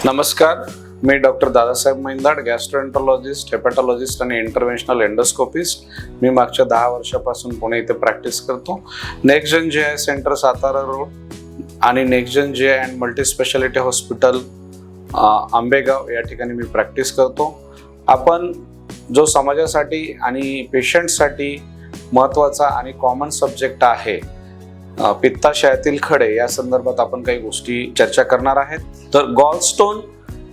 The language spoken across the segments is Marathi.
नमस्कार, मी डॉक्टर दादासाहेब मैंदाड, गॅस्ट्रोएंटरोलॉजिस्ट, हेपॅटॉलॉजिस्ट आणि इंटरव्हेन्शनल एंडोस्कोपिस्ट. मी मागच्या 10 वर्षापासून पुणे इथे प्रॅक्टिस करतो. Next gen GI centre Satara road आणि next gen GI and multi speciality hospital Ambegaon या ठिकाणी मी प्रॅक्टिस करतो. आपण जो समाजासाठी आणि पेशंटसाठी महत्त्वाचा आणि कॉमन सब्जेक्ट आहे पित्ताशयातील खडे, या संदर्भात आपण काही गोष्टी चर्चा करणार आहेत. तर गॉलस्टोन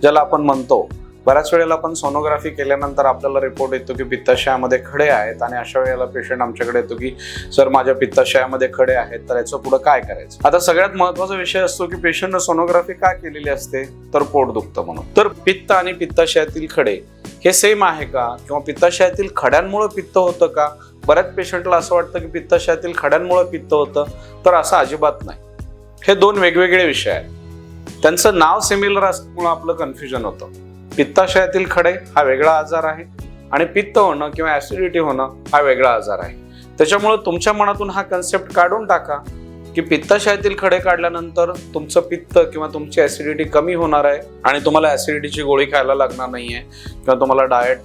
ज्याला आपण म्हणतो, बऱ्याच वेळेला आपण सोनोग्राफी केल्यानंतर आपल्याला रिपोर्ट येतो की पित्ताशयामध्ये खडे आहेत आणि अशा वेळेला पेशंट आमच्याकडे येतो की सर माझ्या पित्ताशयामध्ये खडे आहेत, तर याचं पुढे काय करायचं. आता सगळ्यात महत्त्वाचा विषय असतो की पेशंटनं सोनोग्राफी का केलेली असते, तर पोट दुखतं म्हणून. तर पित्त आणि पित्ताशयातील खडे हे सेम आहे का, किंवा पित्ताशयातील खड्यांमुळे पित्त होतं का. बऱ्याच पेशंटला असं वाटतं की पित्ताशयातील खड्यांमुळे पित्त होतं, तर असं अजिबात नाही. हे दोन वेगवेगळे विषय आहेत. त्यांचं नाव सिमिलर असल्यामुळे आपलं कन्फ्युजन होतं. पित्ताशयातील खडे हा वेगळा आजार आहे आणि पित्त होणं किंवा ऍसिडिटी होणं हा वेगळा आजार आहे. त्याच्यामुळे तुमच्या मनातून हा कन्सेप्ट काढून टाका की पित्ताशयातील खडे काढल्यानंतर तुमचं पित्त किंवा तुमची ऍसिडिटी कमी होणार आहे आणि तुम्हाला ऍसिडिटीची गोळी खायला लागणार नाहीये, किंवा तुम्हाला डाएट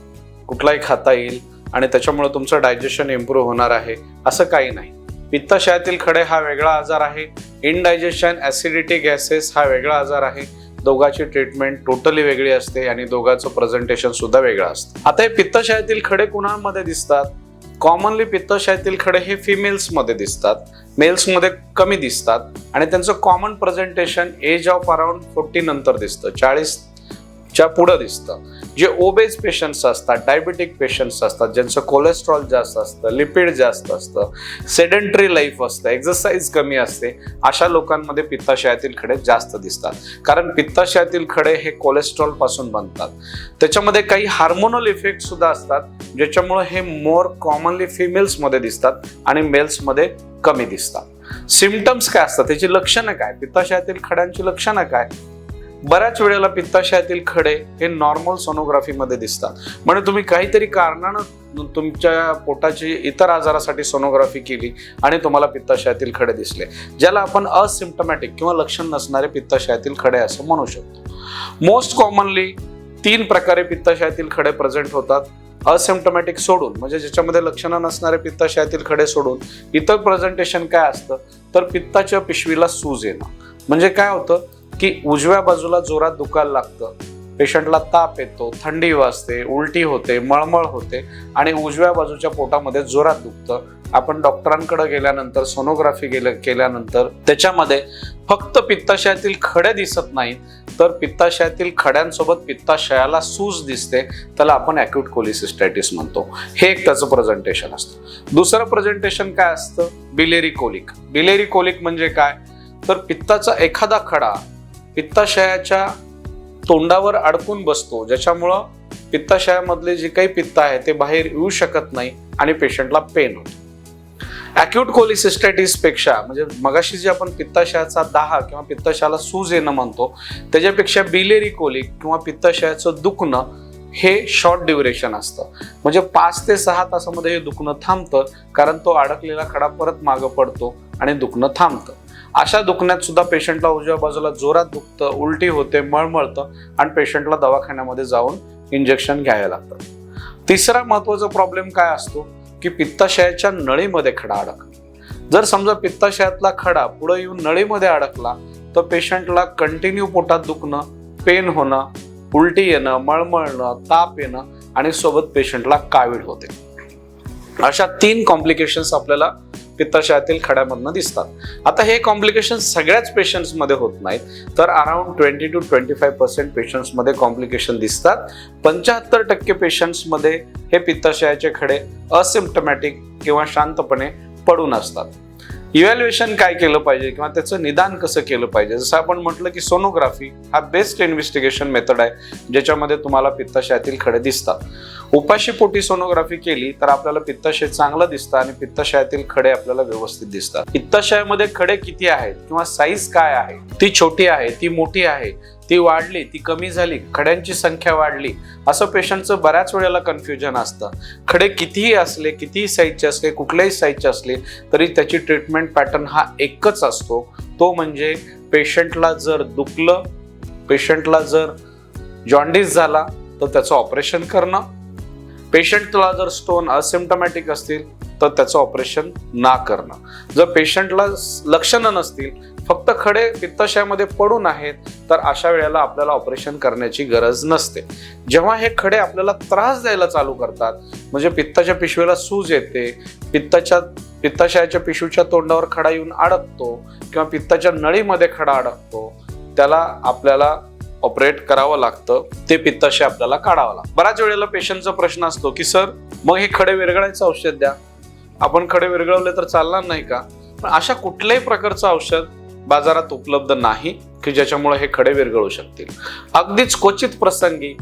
कुठलाही खाता येईल आणि त्याच्यामुळे तुमचं डायजेशन इम्प्रूव्ह होणार आहे. असं काही नाही. पित्ताशयातील खडे हा वेगळा आजार आहे. इनडायजेशन, ऍसिडिटी, गॅसेस हा वेगळा आजार आहे. दोघांची ट्रीटमेंट टोटली वेगळी असते आणि दोघांचं प्रेझेंटेशन सुद्धा वेगळं असतं. आता हे पित्ताशयातील खडे कुणामध्ये दिसतात? कॉमनली पित्ताशयातील खडे हे फिमेल्समध्ये दिसतात, मेल्समध्ये कमी दिसतात आणि त्यांचं common presentation age of around 40 नंतर दिसतं, 40च्या पुढे दिसतं. जे ओबेज पेशंट्स असतात, डायबिटिक पेशंट्स असतात, ज्यांचं कोलेस्ट्रॉल जास्त असतं, लिपिड जास्त असतं, सेडेंटरी लाईफ असतं, एक्सरसाइज कमी असते, अशा लोकांमध्ये पित्ताशयातील खडे जास्त दिसतात. कारण पित्ताशयातील खडे हे कोलेस्ट्रॉल पासून बनतात. त्याच्यामध्ये काही हार्मोनल इफेक्ट सुद्धा असतात, ज्याच्यामुळे हे मोर कॉमनली फिमेल्समध्ये दिसतात आणि मेल्समध्ये कमी दिसतात. सिम्पटम्स काय असतात, त्याची लक्षणं काय, पित्ताशयातील खड्यांची लक्षणं काय? बऱ्याच वेळेला पित्ताशयातील खडे हे नॉर्मल सोनोग्राफीमध्ये दिसतात. म्हणजे तुम्ही काहीतरी कारणानं तुमच्या पोटाची इतर आजारासाठी सोनोग्राफी केली आणि तुम्हाला पित्ताशयातील खडे दिसले, ज्याला आपण असिम्प्टमॅटिक किंवा लक्षण नसणारे पित्ताशयातील खडे असं म्हणू शकतो. मोस्ट कॉमनली 3 प्रकारे पित्ताशयातील खडे प्रेझेंट होतात. असिम्प्टमॅटिक सोडून, म्हणजे ज्याच्यामध्ये लक्षणं नसणारे पित्ताशयातील खडे सोडून इतर प्रेझेंटेशन काय असतं, तर पित्ताच्या पिशवीला सूज येणं. म्हणजे काय होतं की उजव्या बाजूला जोरात दुखायला लागतं, पेशंटला ताप येतो, थंडी वाजते, उलटी होते, मळमळ होते आणि उजव्या बाजूच्या पोटामध्ये जोरात दुखतं. आपण डॉक्टरांकडे गेल्यानंतर सोनोग्राफी केल्यानंतर त्याच्यामध्ये फक्त पित्ताशयातील खडे दिसत नाहीत, तर पित्ताशयातील खड्यांसोबत पित्ताशयाला सूज दिसते. त्याला आपण ॲक्यूट कोलिसिस्टायटिस म्हणतो. हे एक त्याचं प्रेझेंटेशन असतं. दुसरं प्रेझेंटेशन काय असतं? Biliary colic. बिलेरी कोलिक म्हणजे काय, तर पित्ताचा एखादा खडा पित्ताशयाच्या तोंडावर अडकून बसतो, ज्याच्यामुळं पित्ताशयामधले जे काही पित्त आहे ते बाहेर येऊ शकत नाही आणि पेशंटला पेन होतो. ॲक्यूट कोलिसिस्टायटिस पेक्षा, म्हणजे मगाशी जे आपण पित्ताशयाचा दाह किंवा पित्ताशयाला सूज येणं म्हणतो, त्याच्यापेक्षा बिलेरी कोलिक किंवा पित्ताशयाचं दुखणं हे शॉर्ट ड्युरेशन असतं. म्हणजे 5 ते 6 तासामध्ये हे दुखणं थांबतं, कारण तो अडकलेला खडा परत मागं पडतो आणि दुखणं थांबतं. अशा दुखण्यात सुद्धा पेशंटला उजव्या बाजूला जोरात दुखतं, उलटी होते, मळमळतं आणि पेशंटला दवाखान्यामध्ये जाऊन इंजेक्शन घ्यायला लागतं. तिसरा महत्त्वाचा प्रॉब्लेम काय असतो की पित्ताशयाच्या नळीमध्ये खडा अडकला. जर समजा पित्ताशयातला खडा पुढे येऊन नळीमध्ये अडकला, तर पेशंटला कंटिन्यू पोटात दुखणं, पेन होणं, उलटी येणं, मळमळणं, ताप येणं आणि सोबत पेशंटला कावीळ होते. अशा 3 कॉम्प्लिकेशन्स आपल्याला पित्ताशयातील खड्यामधनं दिसतात. आता हे कॉम्प्लिकेशन सगळ्याच पेशंट्समध्ये होत नाहीत, तर अराउंड 20 to 25% पेशंट्समध्ये कॉम्प्लिकेशन दिसतात. 75% पेशंट्समध्ये हे पित्ताशयाचे खडे असिम्प्टमॅटिक किंवा शांतपणे पडून असतात. इव्हॅल्युएशन काय केलं पाहिजे किंवा त्याचं निदान कसं केलं पाहिजे? जसं आपण म्हटलं की सोनोग्राफी हा बेस्ट इन्व्हेस्टिगेशन मेथड आहे, ज्याच्यामध्ये तुम्हाला पित्ताशयातील खडे दिसतात. उपाशी पोटी सोनोग्राफी केली तर आपल्याला पित्ताशय चांगलं दिसतं आणि पित्ताशयातील खडे आपल्याला व्यवस्थित दिसतात. पित्ताशयामध्ये खडे किती आहेत किंवा साईज काय आहे, ती छोटी आहे, ती मोठी आहे, ती वाढली, ती कमी झाली, खड्यांची संख्या वाढली, असं पेशंटचं बऱ्याच वेळेला कन्फ्युजन असतं. खडे कितीही असले, कितीही साईजचे असले, कुठल्याही साईजचे असले, तरी त्याची ट्रीटमेंट पॅटर्न हा एकच असतो. तो म्हणजे पेशंटला जर दुखलं पेशंटला जर जॉन्डिस झाला तर त्याचं ऑपरेशन करणं, पेशंटला जर स्टोन असिम्प्टमॅटिक असतील तर त्याचं ऑपरेशन ना करणं, जर पेशंटला लक्षणं नसतील, फक्त खडे पित्ताशयामध्ये पडून आहेत, तर अशा वेळेला आपल्याला ऑपरेशन करण्याची गरज नसते. जेव्हा हे खडे आपल्याला त्रास द्यायला चालू करतात, म्हणजे पित्ताच्या पिशवीला सूज येते, पित्ताशयाच्या पिशवीच्या तोंडावर खडा येऊन अडकतो किंवा पित्ताच्या नळीमध्ये खडा अडकतो, त्याला आपल्याला ऑपरेट करावं लागतं, ते पित्ताशय आपल्याला काढावं लागतं. बऱ्याच वेळेला पेशंटचा प्रश्न असतो की सर मग हे खडे विरघळायचं औषध द्या, आपण खडे विरघळवले तर चालणार नाही का? पण अशा कुठल्याही प्रकारचं औषध बाजारात उपलब्ध नाही की ज्याच्यामुळे हे खडे विरघळू शकतील. अगदीच क्वचित प्रसंगी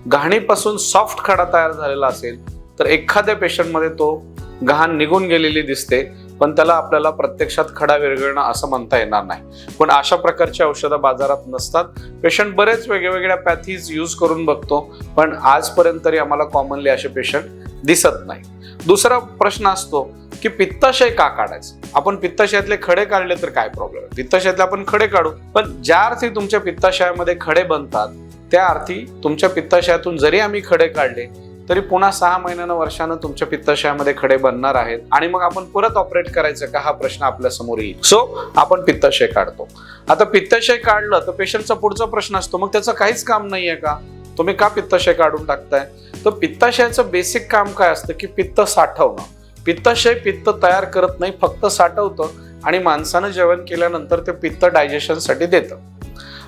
घाणीपासून सॉफ्ट खडा तयार झालेला असेल तर एखाद्या पेशंटमध्ये तो घाण निघून गेलेली दिसते, पण त्याला आपल्याला प्रत्यक्षात खडा विरघळणं असं म्हणता येणार नाही. पण अशा प्रकारची औषधं बाजारात नसतात. पेशंट बरेच वेगवेगळ्या पॅथीज यूज करून बघतो, पण आजपर्यंत तरी आम्हाला कॉमनली असे पेशंट दिसत नाही. दुसरा प्रश्न असतो की पित्ताशय का काढायचं? आपण पित्ताशयातले खडे काढले तर काय प्रॉब्लेम आहे? पित्ताशयातले आपण खडे काढू, पण ज्या अर्थी तुमच्या पित्ताशयामध्ये खडे बनतात त्या अर्थी तुमच्या पित्ताशयातून जरी आम्ही खडे काढले तरी पुन्हा 6 महिन्यानं वर्षानं तुमच्या पित्ताशयामध्ये खडे बनणार आहेत आणि मग आपण परत ऑपरेट करायचं का, हा प्रश्न आपल्या समोर येईल. सो आपण पित्ताशय काढतो. आता पित्ताशय काढलं तर पेशंटचा पुढचा प्रश्न असतो मग त्याचं काहीच काम नाहीये का, तुम्ही का पित्ताशय काढून टाकताय? तर पित्ताशयाचं बेसिक काम काय असतं की पित्त साठवणं. पित्ताशय पित्त तयार करत नाही, फक्त साठवतं आणि माणसानं जेवण केल्यानंतर ते पित्त डायजेशनसाठी देतं.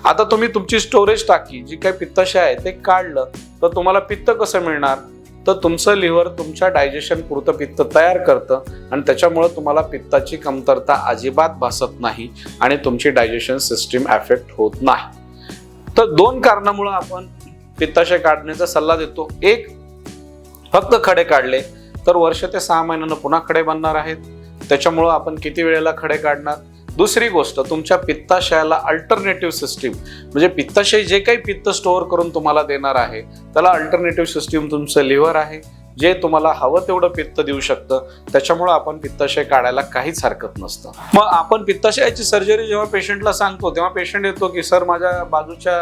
आता तुम्ही तुमची स्टोरेज टाकी जी काही पित्ताशय आहे ते काढलं तर तुम्हाला पित्त कसं मिळणार? तर तुमचं लिव्हर तुमच्या डायजेशन पुरतं पित्त तयार करतं आणि त्याच्यामुळे तुम्हाला पित्ताची कमतरता अजिबात भासत नाही आणि तुमची डायजेशन सिस्टीम अफेक्ट होत नाही. तर 2 कारणामुळे आपण पित्ताशय काढण्याचा सल्ला देतो. एक, फक्त खडे काढले तर वर्ष ते 6 महिन्यानं पुन्हा खडे बनणार आहेत, त्याच्यामुळं आपण किती वेळेला खडे काढणार? दुसरी गोष्ट, तुमच्या पित्ताशयाला अल्टरनेटिव्ह सिस्टीम, म्हणजे पित्ताशय जे काही पित्त स्टोअर करून तुम्हाला देणार आहे त्याला अल्टरनेटिव्ह सिस्टीम तुमचं लिव्हर आहे, जे तुम्हाला हवं तेवढं पित्त देऊ शकतं. त्याच्यामुळं आपण पित्ताशय काढायला काहीच हरकत नसतं. मग आपण पित्ताशयाची सर्जरी जेव्हा पेशंटला सांगतो तेव्हा पेशंट येतो की सर माझ्या बाजूच्या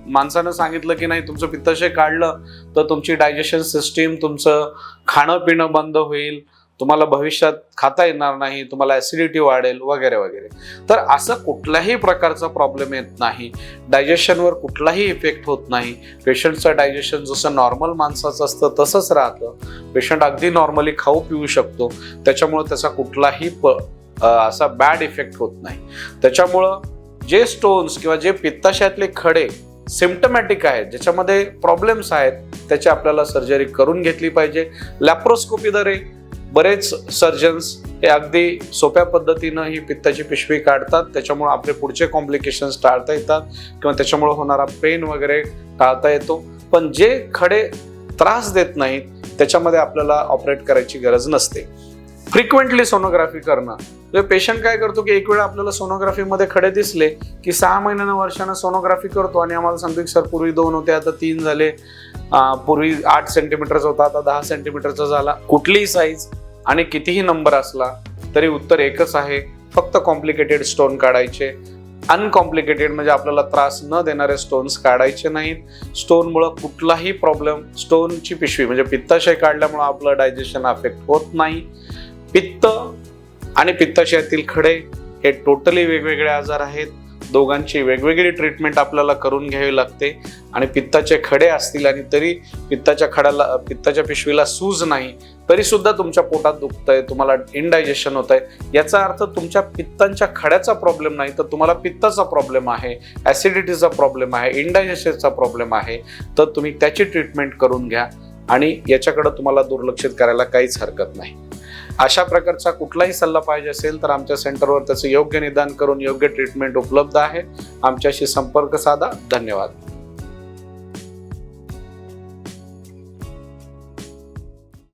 माणसानं सांगितलं की नाही तुमचं पित्ताशय काढलं तर तुमची डायजेशन सिस्टीम, तुमचं खाणं पिणं बंद होईल, तुम्हाला भविष्यात खाता येणार नाही, तुम्हाला ऍसिडिटी वाढेल वगैरे वगैरे. तर असं कुठल्याही प्रकारचा प्रॉब्लेम येत नाही, डायजेशनवर कुठलाही इफेक्ट होत नाही. पेशंटचं डायजेशन जसं नॉर्मल माणसाचं असतं तसंच राहतं. पेशंट अगदी नॉर्मली खाऊ पिऊ शकतो, त्याच्यामुळे त्याचा कुठलाही असा बॅड इफेक्ट होत नाही. त्याच्यामुळं जे स्टोन्स किंवा जे पित्ताशयातले खडे सिम्प्टमॅटिक आहेत, ज्याच्यामध्ये प्रॉब्लेम्स आहेत, त्याची आपल्याला सर्जरी करून घेतली पाहिजे. लॅप्रोस्कोपीद्वारे बरेच सर्जन्स हे अगदी सोप्या पद्धतीनं ही पित्ताची पिशवी काढतात, त्याच्यामुळे आपले पुढचे कॉम्प्लिकेशन्स टाळता येतात किंवा त्याच्यामुळे होणारा पेन वगैरे टाळता येतो. पण जे खडे त्रास देत नाहीत त्याच्यामध्ये आपल्याला ऑपरेट करायची गरज नसते. फ्रिक्वेंटली सोनोग्राफी करणं, पेशंट काय करतो की एक वेळा आपल्याला सोनोग्राफीमध्ये खडे दिसले की 6 महिन्यानं वर्षानं सोनोग्राफी करतो आणि आम्हाला सांगतो की सर पूर्वी 2 होते आता 3 झाले, पूर्वी 8 सेंटीमीटरचा होता आता 10 सेंटीमीटरचा झाला. कुठलीही साईज आणि कितीही नंबर असला तरी उत्तर एकच आहे, फक्त कॉम्प्लिकेटेड स्टोन काढायचे. अनकॉम्प्लिकेटेड म्हणजे आपल्याला त्रास न देणारे स्टोन्स काढायचे नाहीत. स्टोनमुळे कुठलाही प्रॉब्लेम, स्टोनची पिशवी म्हणजे पित्ताशय काढल्यामुळे आपलं डायजेशन अफेक्ट होत नाही. पित्त आणि पित्ताशयातील खडे हे टोटली वेगवेगळे आजार आहेत. दोघांची वेगवेगळी ट्रीटमेंट आपल्याला करून घ्यावी लागते आणि पित्ताचे खडे असतील आणि तरी पित्ताच्या पिशवीला सूज नाही तरी सुद्धा तुमच्या पोटात दुखतंय, तुम्हाला इनडायजेशन होत आहे, याचा अर्थ तुमच्या पित्तांच्या खड्याचा प्रॉब्लेम नाही तर तुम्हाला पित्ताचा प्रॉब्लेम आहे, ऍसिडिटीचा प्रॉब्लेम आहे, इनडायजेशनचा प्रॉब्लेम आहे. तर तुम्ही त्याची ट्रीटमेंट करून घ्या आणि याच्याकडे तुम्हाला दुर्लक्षित करायला काहीच हरकत नाही. अशा प्रकारचा कुठलाही सल्ला पाहिजे असेल तर आमच्या सेंटरवर त्याचं योग्य निदान करून योग्य ट्रीटमेंट उपलब्ध आहे. आमच्याशी संपर्क साधा. धन्यवाद.